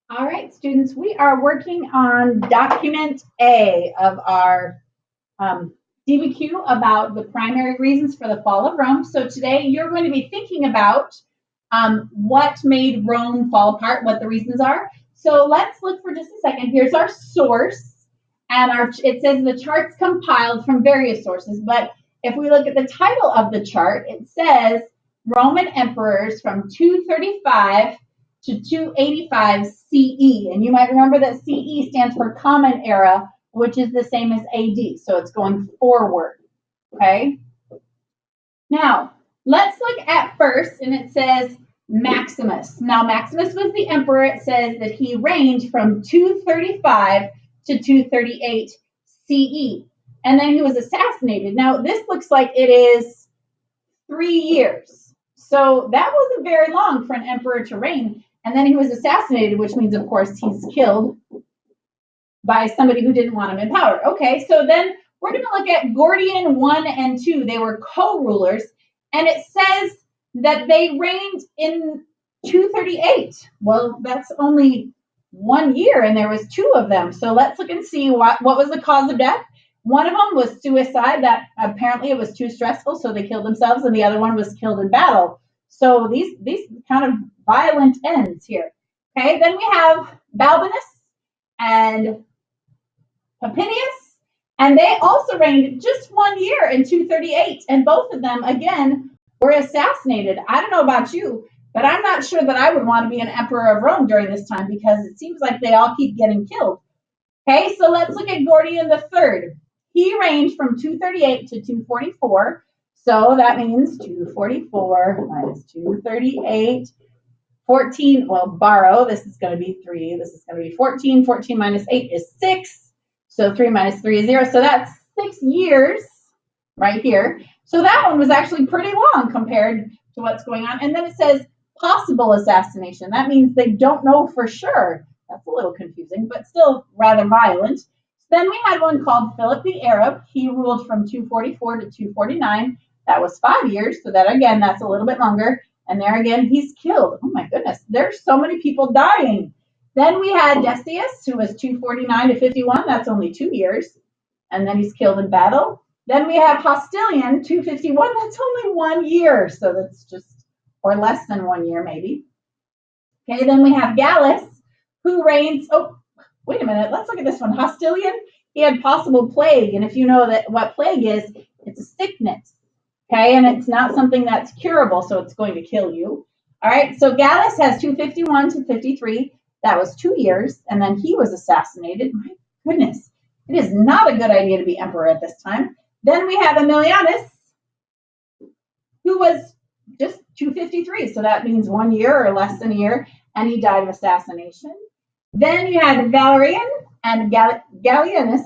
All right, students, we are working on document A of our um, DBQ about the primary reasons for the fall of Rome. So today you're going to be thinking about what made Rome fall apart, what the reasons are. So let's look for just a second. Here's our source, and it says the chart's compiled from various sources. But if we look at the title of the chart, it says Roman emperors from 235 to 285 CE. And you might remember that CE stands for Common Era, which is the same as AD. So it's going forward. Okay. Now, let's look at first, and it says Maximus. Now, Maximus was the emperor. It says that he reigned from 235 to 238 CE. And then he was assassinated. Now, this looks like it is 3 years. So that wasn't very long for an emperor to reign. And then he was assassinated, which means, of course, he's killed by somebody who didn't want him in power. Okay, so then we're going to look at Gordian 1 and 2. They were co-rulers, and it says that they reigned in 238. Well, that's only 1 year, and there was 2 of them. So let's look and see what was the cause of death. One of them was suicide. That apparently it was too stressful, so they killed themselves, and the other one was killed in battle. So these kind of violent ends here. Okay, then we have Balbinus and Papinius, and they also reigned just 1 year in 238, and both of them, again, were assassinated. I don't know about you, but I'm not sure that I would want to be an emperor of Rome during this time because it seems like they all keep getting killed. Okay, so let's look at Gordian III. He reigned from 238 to 244, so that means 244 minus 238, 14, well, borrow, this is going to be 3, this is going to be 14, 14 minus 8 is 6, so 3 minus 3 is 0. So that's 6 years right here. So that one was actually pretty long compared to what's going on. And then it says possible assassination. That means they don't know for sure. That's a little confusing, but still rather violent. Then we had one called Philip the Arab. He ruled from 244 to 249. That was 5 years. So that, again, that's a little bit longer. And there again, he's killed. Oh my goodness, there's so many people dying. Then we had Decius, who was 249 to 51. That's only 2 years. And then he's killed in battle. Then we have Hostilian, 251. That's only 1 year. So that's just, or less than 1 year, maybe. Okay, then we have Gallus, who reigns. Oh, wait a minute. Let's look at this one. Hostilian, he had possible plague. And if you know that what plague is, it's a sickness. Okay, and it's not something that's curable, so it's going to kill you. All right, so Gallus has 251 to 53. That was 2 years, and then he was assassinated. My goodness, it is not a good idea to be emperor at this time. Then we have Aemilianus, who was just 253, so that means 1 year or less than a year, and he died of assassination. Then you had Valerian and Gallienus,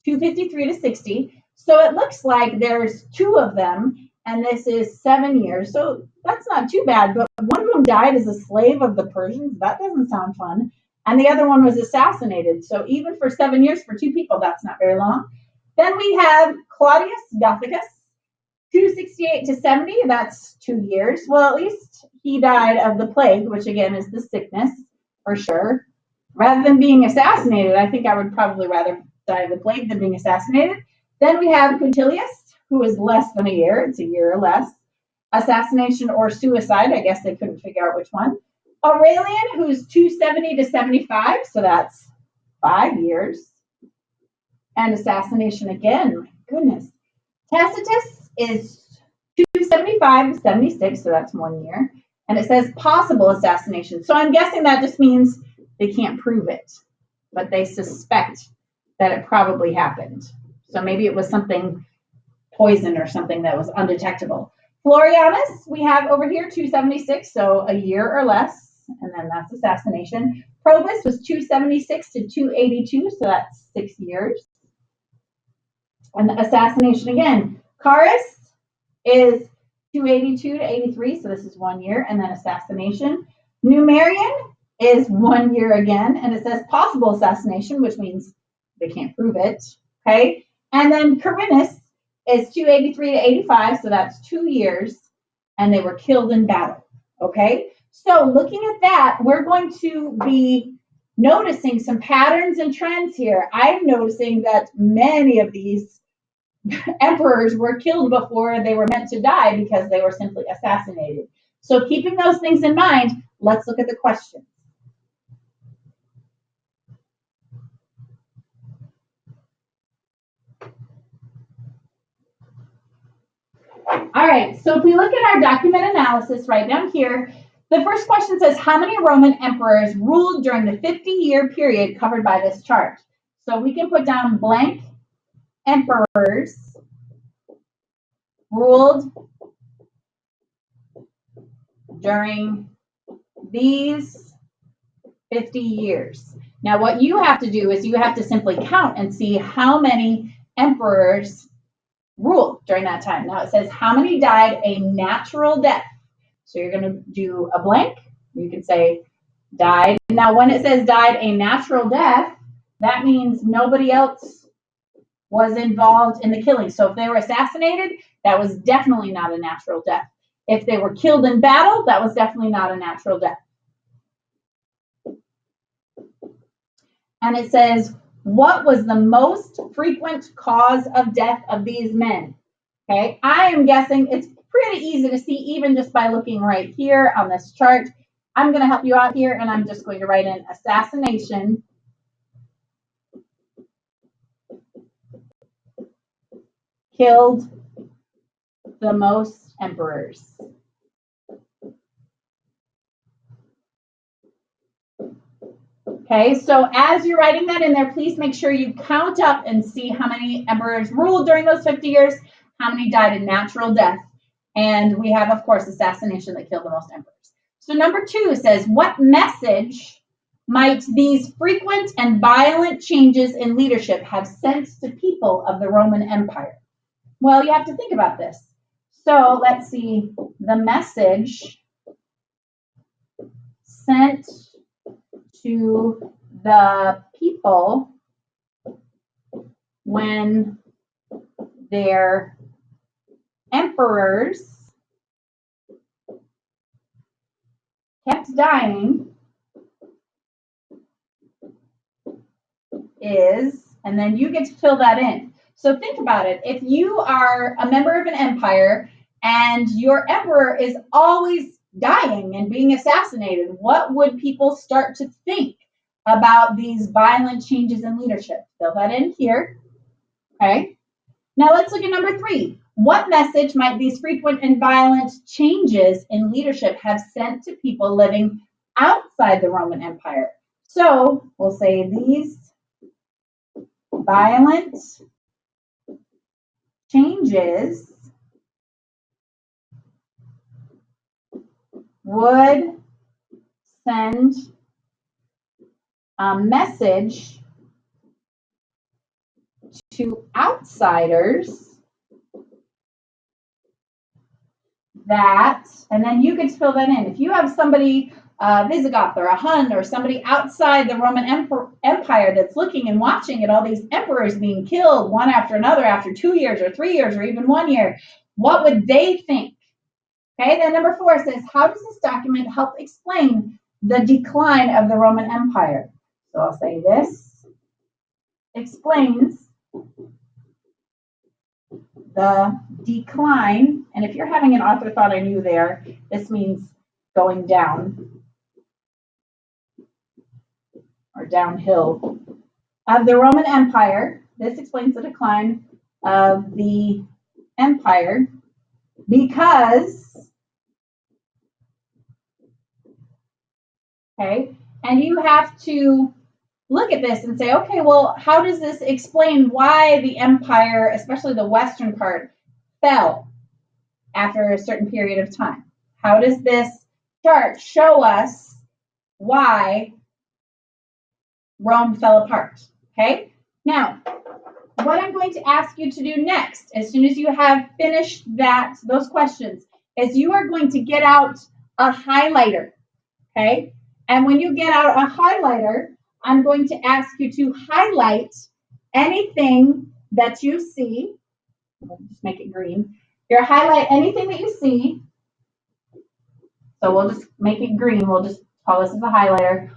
253 to 60. So it looks like there's 2 of them, and this is 7 years. So that's not too bad, but one of them died as a slave of the Persians. That doesn't sound fun. And the other one was assassinated. So even for 7 years for 2 people, that's not very long. Then we have Claudius Gothicus, 268 to 70. That's 2 years. Well, at least he died of the plague, which again is the sickness for sure. Rather than being assassinated, I think I would probably rather die of the plague than being assassinated. Then we have Quintilius, who is less than a year. It's a year or less. Assassination or suicide. I guess they couldn't figure out which one. Aurelian, who's 270 to 75. So that's 5 years. And assassination again. My goodness. Tacitus is 275 to 76. So that's 1 year. And it says possible assassination. So I'm guessing that just means they can't prove it, but they suspect that it probably happened. So maybe it was something poison or something that was undetectable. Florianus, we have over here 276, so a year or less, and then that's assassination. Probus was 276 to 282, so that's 6 years. And the assassination again. Carus is 282 to 83, so this is 1 year, and then assassination. Numerian is 1 year again, and it says possible assassination, which means they can't prove it. Okay, and then Carinus is 283 to 85, so that's 2 years, and they were killed in battle. Okay, so looking at that, we're going to be noticing some patterns and trends here. I'm noticing that many of these emperors were killed before they were meant to die because they were simply assassinated. So keeping those things in mind, let's look at the questions. All right, so if we look at our document analysis right down here, the first question says, how many Roman emperors ruled during the 50-year period covered by this chart? So we can put down blank emperors ruled during these 50 years. Now, what you have to do is you have to simply count and see how many emperors ruled during that time. Now, it says how many died a natural death. So you're going to do a blank. You can say died. Now, when it says died a natural death, that means nobody else was involved in the killing. So if they were assassinated, that was definitely not a natural death. If they were killed in battle, that was definitely not a natural death. And it says, what was the most frequent cause of death of these men? Okay, I am guessing it's pretty easy to see even just by looking right here on this chart. I'm going to help you out here, and I'm just going to write in assassination killed the most emperors. Okay, so as you're writing that in there, please make sure you count up and see how many emperors ruled during those 50 years, how many died in natural death. And we have, of course, assassination that killed the most emperors. So number 2 says, what message might these frequent and violent changes in leadership have sent to people of the Roman Empire? Well, you have to think about this. So let's see, the message sent to the people when their emperors kept dying is, and then you get to fill that in. So think about it. If you are a member of an empire and your emperor is always dying and being assassinated, what would people start to think about these violent changes in leadership? Fill that in here. Okay. Now let's look at number 3. What message might these frequent and violent changes in leadership have sent to people living outside the Roman Empire? So we'll say these violent changes would send a message to outsiders that, and then you can fill that in. If you have somebody, Visigoth or a Hun or somebody outside the Roman Empire that's looking and watching at all these emperors being killed one after another after 2 years or 3 years or even 1 year, what would they think? Okay, then number 4 says, how does this document help explain the decline of the Roman Empire? So I'll say this explains the decline, and if you're having an author thought on you there, this means going down or downhill of the Roman Empire. This explains the decline of the empire because, okay, and you have to look at this and say, okay, well, how does this explain why the empire, especially the western part, fell after a certain period of time? How does this chart show us why Rome fell apart? Okay, now what I'm going to ask you to do next, as soon as you have finished those questions, is you are going to get out a highlighter. Okay, and when you get out a highlighter, I'm going to ask you to highlight anything that you see. We'll just make it green. You're highlight anything that you see. So we'll just make it green. We'll just call this as a highlighter.